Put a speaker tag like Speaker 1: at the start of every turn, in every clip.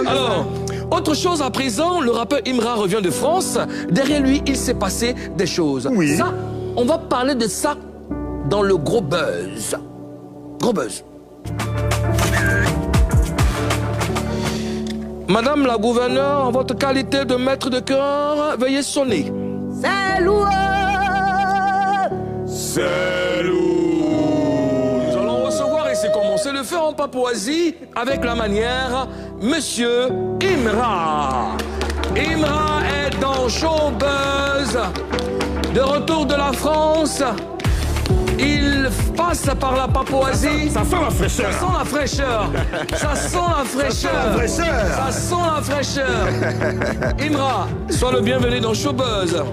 Speaker 1: Alors, autre chose à présent, le rappeur Imra revient de France. Derrière lui, il s'est passé des choses.
Speaker 2: Oui.
Speaker 1: Ça, on va parler de ça dans le gros buzz. Gros buzz. Madame la gouverneure, en votre qualité de maître de chœur, veuillez sonner.
Speaker 3: C'est lourd.
Speaker 2: C'est lourd.
Speaker 1: Nous allons recevoir, et c'est commencé le faire en Papouasie, avec la manière, Monsieur Imra. Imra est dans Showbuzz, de retour de la France. Il passe par la Papouasie.
Speaker 2: Ça sent la fraîcheur.
Speaker 1: Ça sent la fraîcheur. Ça sent la fraîcheur. Ça sent la fraîcheur. Imra, sois le bienvenu dans Showbuzz.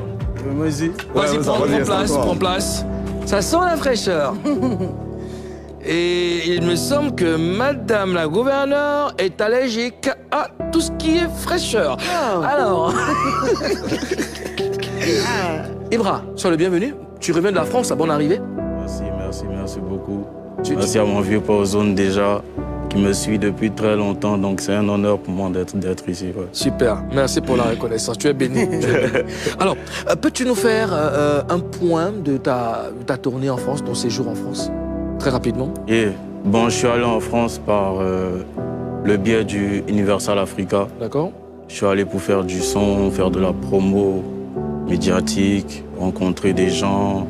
Speaker 2: Vas-y.
Speaker 1: Vas-y, prends place. Ça sent la fraîcheur. Et il me semble que Madame la gouverneure est allergique à tout ce qui est fraîcheur. Alors... Imra, sois le bienvenu. Tu reviens de la France, à bonne arrivée.
Speaker 4: Merci beaucoup. Merci à mon vieux Pauzone déjà, qui me suit depuis très longtemps, donc c'est un honneur pour moi d'être ici. Ouais.
Speaker 1: Super, merci pour la reconnaissance, tu es béni. Alors, peux-tu nous faire un point de ta tournée en France, ton séjour en France, très rapidement?
Speaker 4: Bon, je suis allé en France par le biais du Universal Africa.
Speaker 1: D'accord.
Speaker 4: Je suis allé pour faire du son, faire de la promo médiatique, rencontrer des gens.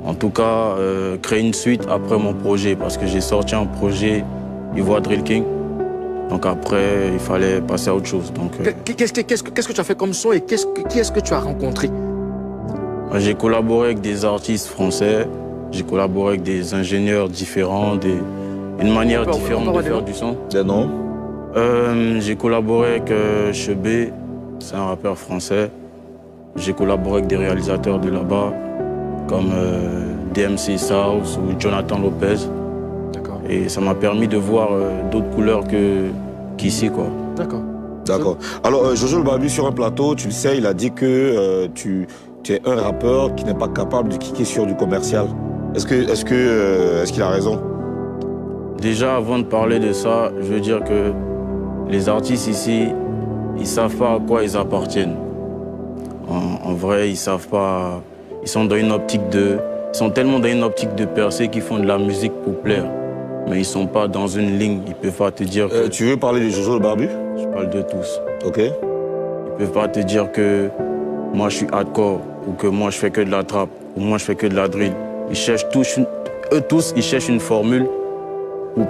Speaker 4: En tout cas, créer une suite après mon projet, parce que j'ai sorti un projet Ivoire Drill King. Donc après, il fallait passer à autre chose.
Speaker 1: Qu'est-ce que tu as fait comme son et qui est-ce que tu as rencontré?
Speaker 4: J'ai collaboré avec des artistes français, j'ai collaboré avec des ingénieurs différents, une manière différente de faire du son.
Speaker 2: Des noms?
Speaker 4: J'ai collaboré avec Chebé, c'est un rappeur français. J'ai collaboré avec des réalisateurs de là-bas, comme DMC South ou Jonathan Lopez. Et ça m'a permis de voir d'autres couleurs qu'ici, quoi.
Speaker 1: D'accord.
Speaker 2: D'accord. Alors, Jojo le Barbu, sur un plateau, tu le sais, il a dit que tu es un rappeur qui n'est pas capable de kicker sur du commercial. Est-ce qu'il a raison?
Speaker 4: Déjà, avant de parler de ça, je veux dire que les artistes ici, ils savent pas à quoi ils appartiennent. En vrai, ils savent pas... Ils sont dans une optique de... Ils sont tellement dans une optique de percer qu'ils font de la musique pour plaire. Mais ils sont pas dans une ligne. Ils peuvent pas te dire que...
Speaker 2: Tu veux parler de Jojo le Barbu?
Speaker 4: Je parle de tous.
Speaker 2: Ok.
Speaker 4: Ils peuvent pas te dire que moi je suis hardcore, ou que moi je fais que de la trap, ou moi je fais que de la drill. Ils cherchent tous, eux tous, ils cherchent une formule pour